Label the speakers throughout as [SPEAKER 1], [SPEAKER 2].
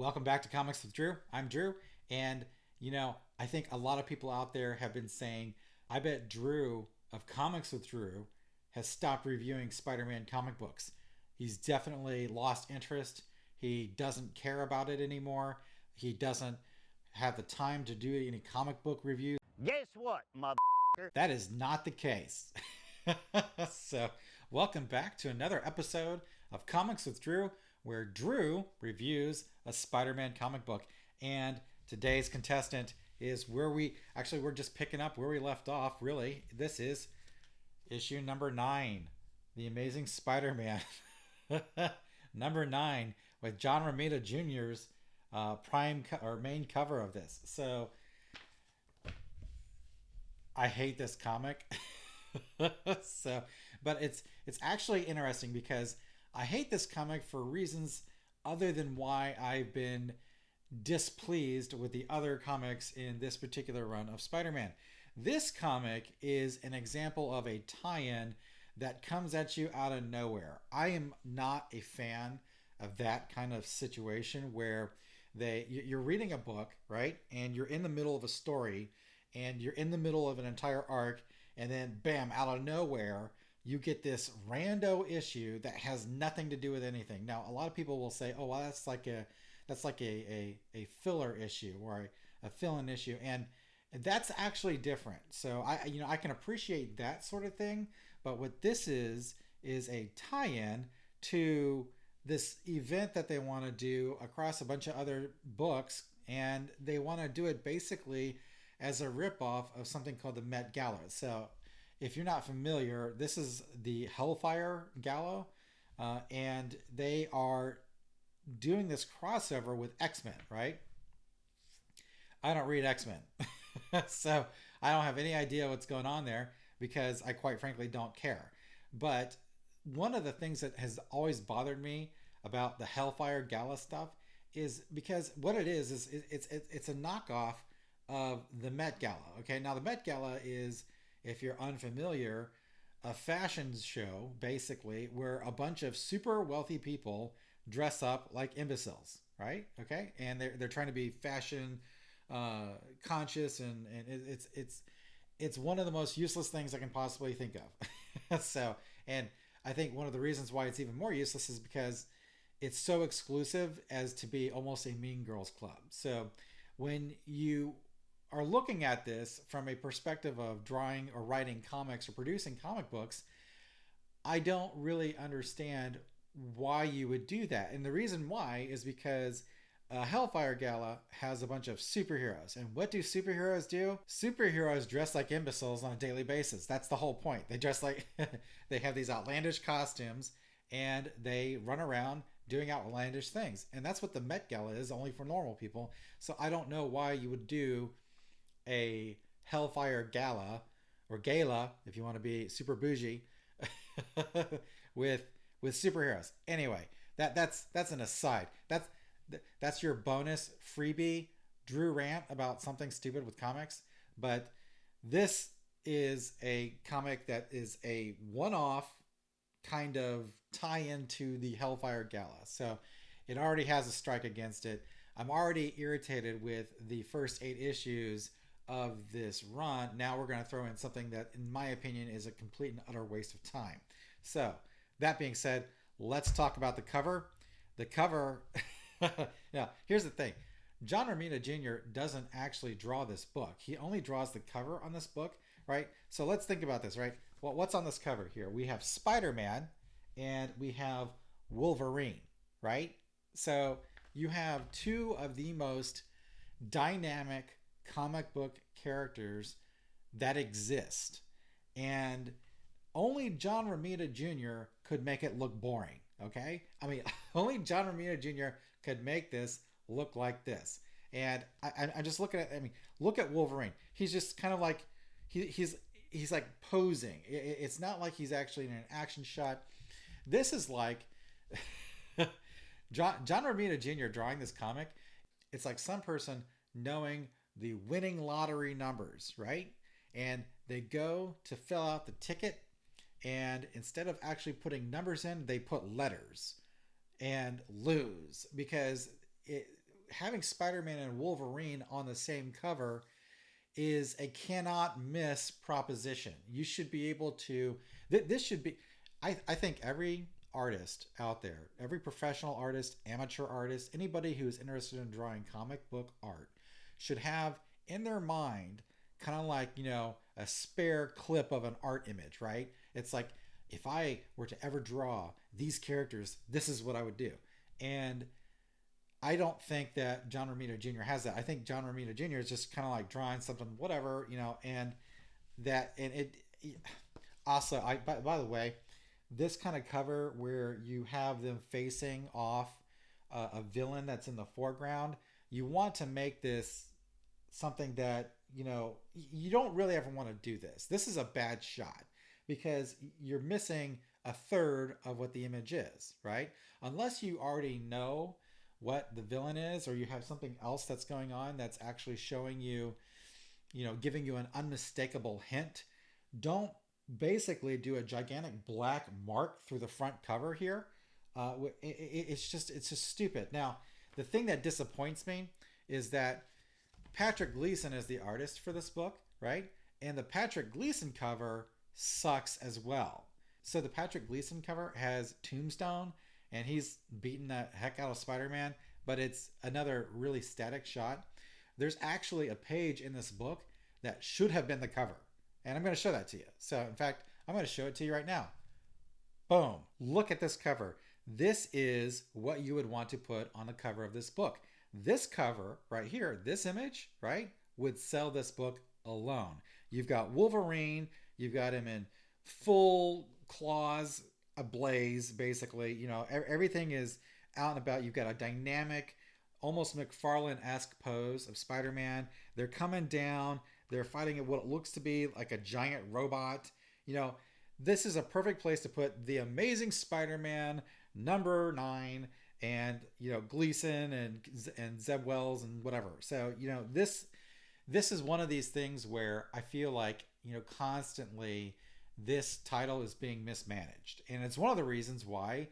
[SPEAKER 1] Welcome back to Comics with Drew. I'm Drew, and I think a lot of people out there have been saying, I bet Drew of Comics with Drew has stopped reviewing Spider Man comic books. He's definitely lost interest. He doesn't care about it anymore. He doesn't have the time to do any comic book reviews.
[SPEAKER 2] Guess what, mother?
[SPEAKER 1] That is not the case. So, welcome back to another episode of Comics with Drew, where Drew reviews a Spider Man comic book. And today's contestant is we're just picking up where we left off, really. This is issue number 9, The Amazing Spider Man. Number 9, with John Romita Jr.'s main cover of this. So, I hate this comic. But it's actually interesting because I hate this comic for reasons other than why I've been displeased with the other comics in this particular run of Spider-Man. This comic is an example of a tie-in that comes at you out of nowhere. I am not a fan of that kind of situation where you're reading a book, right? And you're in the middle of a story and you're in the middle of an entire arc, and then bam, out of nowhere, you get this rando issue that has nothing to do with anything. Now, a lot of people will say, "Oh, well, that's like a filler issue or a fill-in issue," and that's actually different. So I can appreciate that sort of thing, but what this is a tie-in to this event that they want to do across a bunch of other books, and they want to do it basically as a ripoff of something called the Met Gala. So, if you're not familiar, this is the Hellfire Gala, and they are doing this crossover with X-Men, right? I don't read X-Men, so I don't have any idea what's going on there because I quite frankly don't care. But one of the things that has always bothered me about the Hellfire Gala stuff is because what it is it's a knockoff of the Met Gala. Okay, now the Met Gala is, if you're unfamiliar, a fashion show basically where a bunch of super wealthy people dress up like imbeciles, right? Okay, and they're trying to be fashion conscious, and it's one of the most useless things I can possibly think of. So, and I think one of the reasons why it's even more useless is because it's so exclusive as to be almost a Mean Girls club. So when you are looking at this from a perspective of drawing or writing comics or producing comic books, I don't really understand why you would do that. And the reason why is because Hellfire Gala has a bunch of superheroes. And what do superheroes do? Superheroes dress like imbeciles on a daily basis. That's the whole point. They dress like, they have these outlandish costumes and they run around doing outlandish things. And that's what the Met Gala is, only for normal people. So I don't know why you would do a Hellfire Gala or Gala, if you want to be super bougie, with superheroes. Anyway, that's an aside. That's your bonus freebie Drew rant about something stupid with comics. But this is a comic that is a one-off kind of tie-in to the Hellfire Gala. So it already has a strike against it. I'm already irritated with the first 8 issues of this run. Now we're going to throw in something that, in my opinion, is a complete and utter waste of time. So, that being said, let's talk about the cover. The cover, now, here's the thing. John Romita Jr. doesn't actually draw this book. He only draws the cover on this book, right? So let's think about this, right? Well, what's on this cover here? We have Spider-Man and we have Wolverine, right? So you have two of the most dynamic comic book characters that exist, and only John Romita Jr. could make it look boring. Okay, I mean, only John Romita Jr. could make this look like this. And I just look at it. I mean, look at Wolverine. He's just kind of like he's like posing. It's not like he's actually in an action shot. This is like John Romita Jr. drawing this comic. It's like some person knowing the winning lottery numbers, right? And they go to fill out the ticket, and instead of actually putting numbers in, they put letters and lose because having Spider-Man and Wolverine on the same cover is a cannot miss proposition. You should be able to. This should be. I think every artist out there, every professional artist, amateur artist, anybody who is interested in drawing comic book art, should have in their mind kind of like, a spare clip of an art image, right? It's like, if I were to ever draw these characters, this is what I would do. And I don't think that John Romita Jr. has that. I think John Romita Jr. is just kind of like drawing something, whatever, and it also, by the way, this kind of cover where you have them facing off a villain that's in the foreground, you want to make this something that, you don't really ever want to do this. This is a bad shot because you're missing a third of what the image is, right? Unless you already know what the villain is, or you have something else that's going on that's actually showing you, giving you an unmistakable hint. Don't basically do a gigantic black mark through the front cover here. It's just stupid. Now, the thing that disappoints me is that Patrick Gleason is the artist for this book, right? And the Patrick Gleason cover sucks as well. So the Patrick Gleason cover has Tombstone, and he's beating the heck out of Spider-Man, but it's another really static shot. There's actually a page in this book that should have been the cover, and I'm going to show that to you. So, in fact, I'm going to show it to you right now. Boom. Look at this cover. This is what you would want to put on the cover of this book. This cover right here, this image, right, would sell this book alone. You've got Wolverine. You've got him in full claws ablaze, basically. Everything is out and about. You've got a dynamic, almost McFarlane-esque pose of Spider-Man. They're coming down. They're fighting at what looks to be like a giant robot. This is a perfect place to put the Amazing Spider-Man #9 and, Gleason and Zeb Wells and whatever. So, this is one of these things where I feel like, constantly this title is being mismanaged. And it's one of the reasons why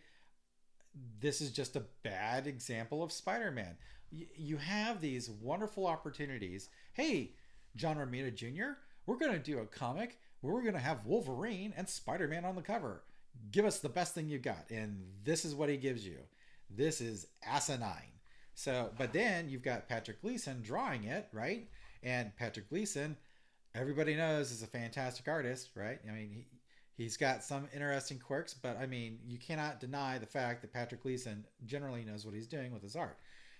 [SPEAKER 1] this is just a bad example of Spider-Man. You have these wonderful opportunities. Hey, John Romita Jr., we're going to do a comic where we're going to have Wolverine and Spider-Man on the cover. Give us the best thing you got. And this is what he gives you. This is asinine. So, but then you've got Patrick Gleason drawing it, right? And Patrick Gleason, everybody knows, is a fantastic artist, right? I mean, he's got some interesting quirks, but I mean, you cannot deny the fact that Patrick Gleason generally knows what he's doing with his art.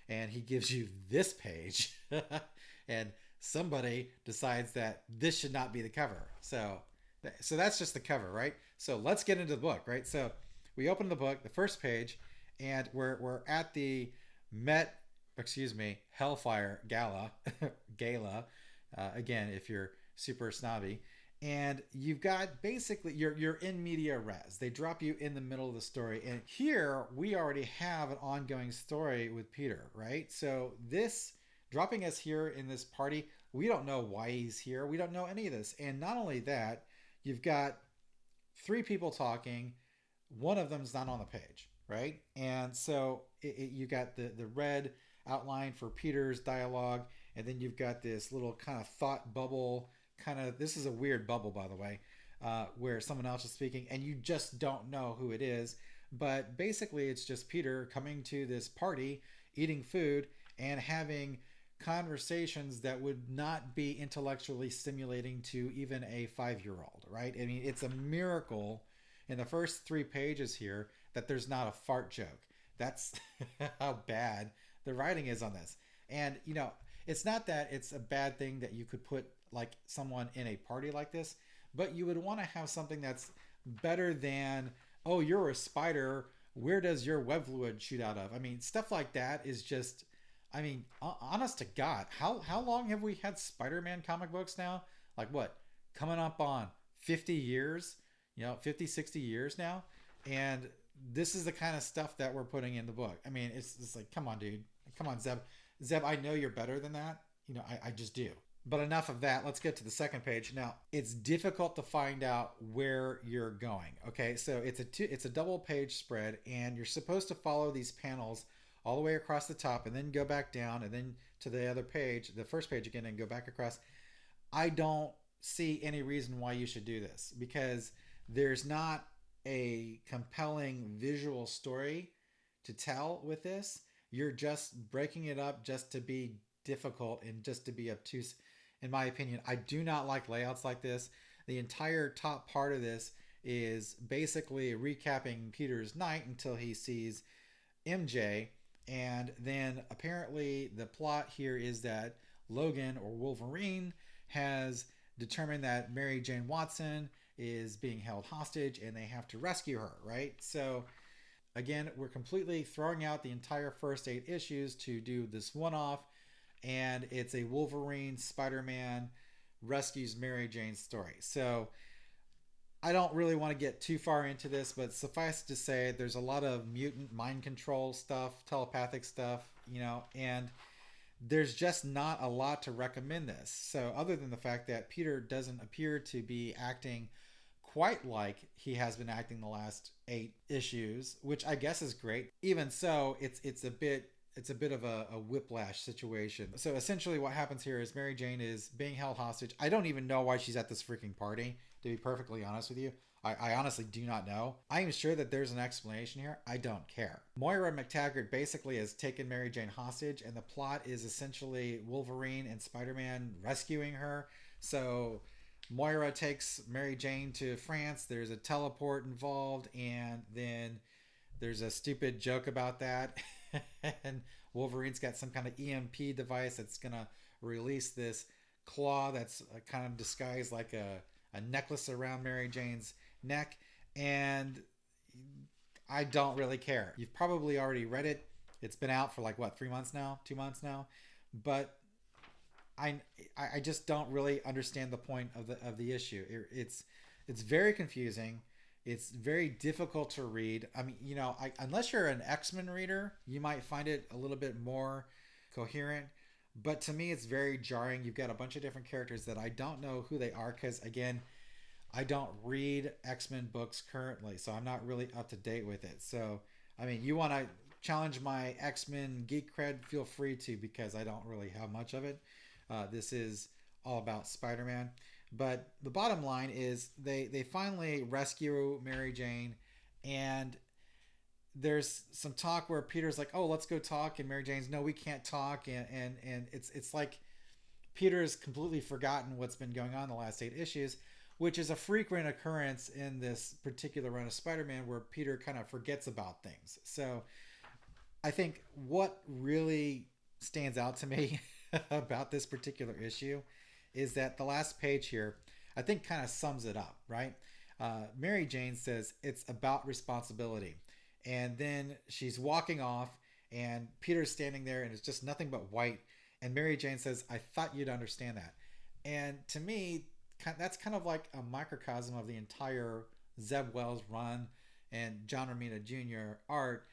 [SPEAKER 1] And he gives you this page, and somebody decides that this should not be the cover. So that's just the cover, right? So let's get into the book, right? So we open the book, the first page, and we're at the Hellfire Gala, again, if you're super snobby, and you've got basically you're in media res. They drop you in the middle of the story, and here we already have an ongoing story with Peter, right? So this dropping us here in this party, we don't know why he's here. We don't know any of this, and not only that, you've got three people talking. One of them's not on the page, right? And so you got the red outline for Peter's dialogue, and then you've got this little kind of thought bubble, this is a weird bubble, by the way, where someone else is speaking, and you just don't know who it is. But basically, it's just Peter coming to this party, eating food, and having conversations that would not be intellectually stimulating to even a 5-year-old, right? I mean, it's a miracle in the first 3 pages here that there's not a fart joke. That's how bad the writing is on this. And, it's not that it's a bad thing that you could put like someone in a party like this, but you would want to have something that's better than, oh, you're a spider, where does your web fluid shoot out of? I mean, stuff like that is just, I mean, honest to God, how long have we had Spider-Man comic books now? Like what? Coming up on 50 years, 50, 60 years now. And this is the kind of stuff that we're putting in the book. I mean, it's like, come on, dude. Come on, Zeb. Zeb, I know you're better than that. I just do. But enough of that. Let's get to the second page. Now, it's difficult to find out where you're going. Okay, so it's a double page spread, and you're supposed to follow these panels all the way across the top and then go back down and then to the other page, the first page again, and go back across. I don't see any reason why you should do this because there's not a compelling visual story to tell with this. You're just breaking it up just to be difficult and just to be obtuse. In my opinion, I do not like layouts like this. The entire top part of this is basically recapping Peter's night until he sees MJ. And then apparently the plot here is that Logan or Wolverine has determined that Mary Jane Watson is being held hostage and they have to rescue her, right? So again, we're completely throwing out the entire first 8 issues to do this one off, and it's a Wolverine Spider-Man rescues Mary Jane story. So I don't really want to get too far into this, but suffice to say, there's a lot of mutant mind control stuff, telepathic stuff, and there's just not a lot to recommend this. So other than the fact that Peter doesn't appear to be acting quite like he has been acting the last 8 issues, which I guess is great. Even so, it's a bit of a whiplash situation. So essentially what happens here is Mary Jane is being held hostage. I don't even know why she's at this freaking party, to be perfectly honest with you. I honestly do not know. I am sure that there's an explanation here. I don't care. Moira McTaggart basically has taken Mary Jane hostage, and the plot is essentially Wolverine and Spider-Man rescuing her. So Moira takes Mary Jane to France. There's a teleport involved, and then there's a stupid joke about that. And Wolverine's got some kind of EMP device that's going to release this claw that's kind of disguised like a necklace around Mary Jane's neck. And I don't really care. You've probably already read it. It's been out for like, what, 3 months now? 2 months now? But I just don't really understand the point of the issue. It's very confusing. It's very difficult to read. I mean, unless you're an X-Men reader, you might find it a little bit more coherent. But to me, it's very jarring. You've got a bunch of different characters that I don't know who they are because, again, I don't read X-Men books currently, so I'm not really up to date with it. So, I mean, you want to challenge my X-Men geek cred, feel free to, because I don't really have much of it. This is all about Spider-Man. But the bottom line is they finally rescue Mary Jane, and there's some talk where Peter's like, oh, let's go talk, and Mary Jane's, no, we can't talk, and it's like Peter's completely forgotten what's been going on the last 8 issues, which is a frequent occurrence in this particular run of Spider-Man where Peter kind of forgets about things. So I think what really stands out to me about this particular issue is that the last page here, I think, kind of sums it up, right? Mary Jane says it's about responsibility. And then she's walking off, and Peter's standing there, and it's just nothing but white. And Mary Jane says, I thought you'd understand that. And to me, that's kind of like a microcosm of the entire Zeb Wells run and John Romita Jr. art.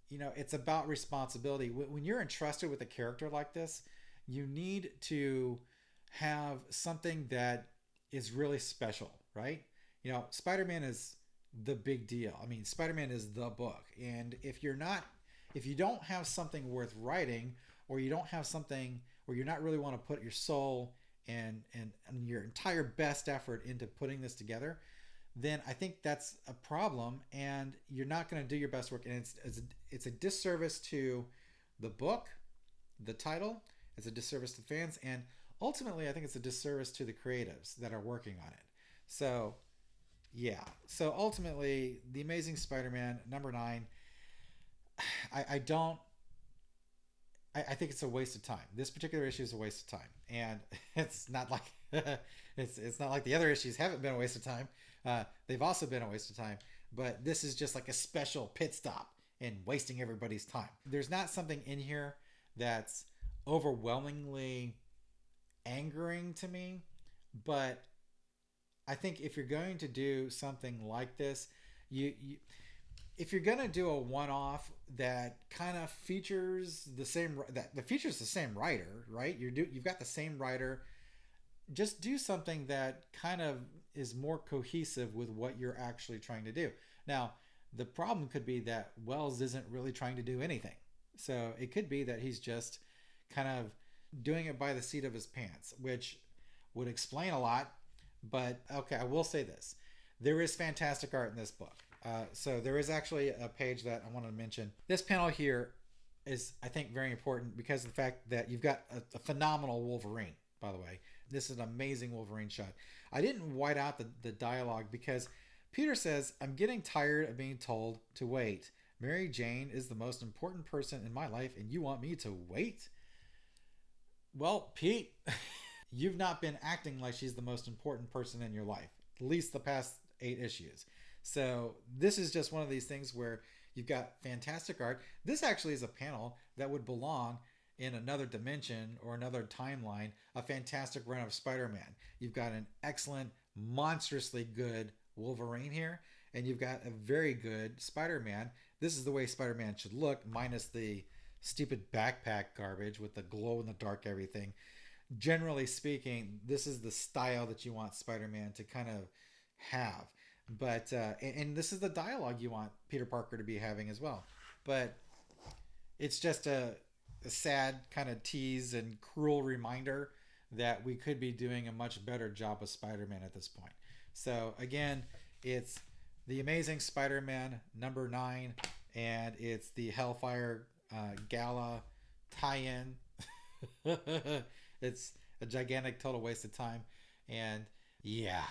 [SPEAKER 1] It's about responsibility. When you're entrusted with a character like this, you need to have something that is really special, right? Spider-Man is the big deal. I mean, Spider-Man is the book. And if you don't have something worth writing, or you don't have something where you not really want to put your soul and your entire best effort into putting this together, then I think that's a problem, and you're not going to do your best work. And it's a disservice to the book, the title. It's a disservice to fans, and ultimately, I think it's a disservice to the creatives that are working on it. So, yeah. So ultimately, The Amazing Spider-Man #9, I think it's a waste of time. This particular issue is a waste of time, and it's not like it's not like the other issues haven't been a waste of time. They've also been a waste of time, but this is just like a special pit stop in wasting everybody's time. There's not something in here that's overwhelmingly angering to me, but I think if you're going to do something like this, if you're going to do a one-off that kind of features the same writer, right? You've got the same writer. Just do something that kind of is more cohesive with what you're actually trying to do. Now, the problem could be that Wells isn't really trying to do anything. So it could be that he's just kind of doing it by the seat of his pants, which would explain a lot. But okay, I will say this: there is fantastic art in this book. So there is actually a page that I want to mention. This panel here is, I think, very important because of the fact that you've got a phenomenal Wolverine. By the way, this is an amazing Wolverine shot. I didn't white out the dialogue because Peter says, "I'm getting tired of being told to wait. Mary Jane is the most important person in my life, and you want me to wait?" Well, Pete, you've not been acting like she's the most important person in your life, at least the past 8 issues. So this is just one of these things where you've got fantastic art. This actually is a panel that would belong in another dimension or another timeline, a fantastic run of Spider-Man. You've got an excellent, monstrously good Wolverine here, and you've got a very good Spider-Man. This is the way Spider-Man should look, minus the stupid backpack garbage with the glow in the dark everything. Generally speaking, this is the style that you want Spider-Man to kind of have. But and this is the dialogue you want Peter Parker to be having as well. But it's just a sad kind of tease and cruel reminder that we could be doing a much better job of Spider-Man at this point. So again, it's the Amazing Spider-Man #9, and it's the Hellfire Gala tie-in. It's a gigantic total waste of time, and yeah.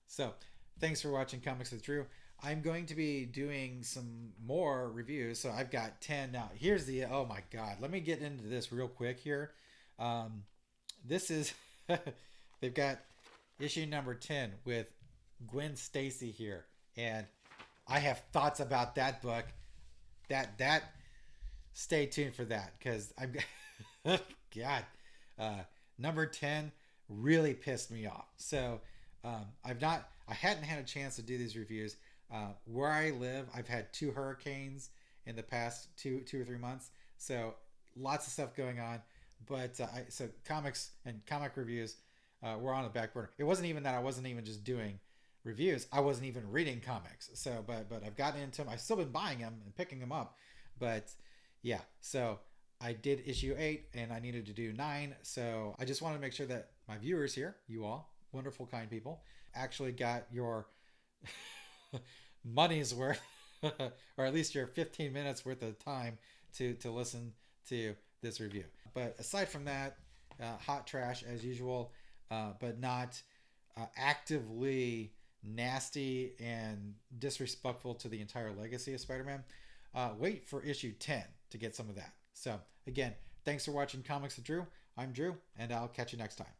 [SPEAKER 1] So thanks for watching Comics with Drew. I'm going to be doing some more reviews. So I've got 10 now. Here's the, oh my God. Let me get into this real quick here. This is, they've got issue number 10 with Gwen Stacy here. And I have thoughts about that book. That, stay tuned for that. Because I'm, God, number 10 really pissed me off. So I hadn't had a chance to do these reviews. Where I live, I've had 2 hurricanes in the past two or 3 months, so lots of stuff going on. But so comics and comic reviews were on the back burner. It wasn't even that I wasn't even just doing reviews. I wasn't even reading comics. So, but I've gotten into them. I've still been buying them and picking them up. But yeah, so I did issue 8, and I needed to do 9. So I just want to make sure that my viewers here, you all, wonderful, kind people, actually got your money's worth, or at least your 15 minutes worth of time to listen to this review. But aside from that, hot trash as usual, but not actively nasty and disrespectful to the entire legacy of Spider-Man. Wait for issue 10 to get some of that. So again, thanks for watching Comics with Drew. I'm Drew, and I'll catch you next time.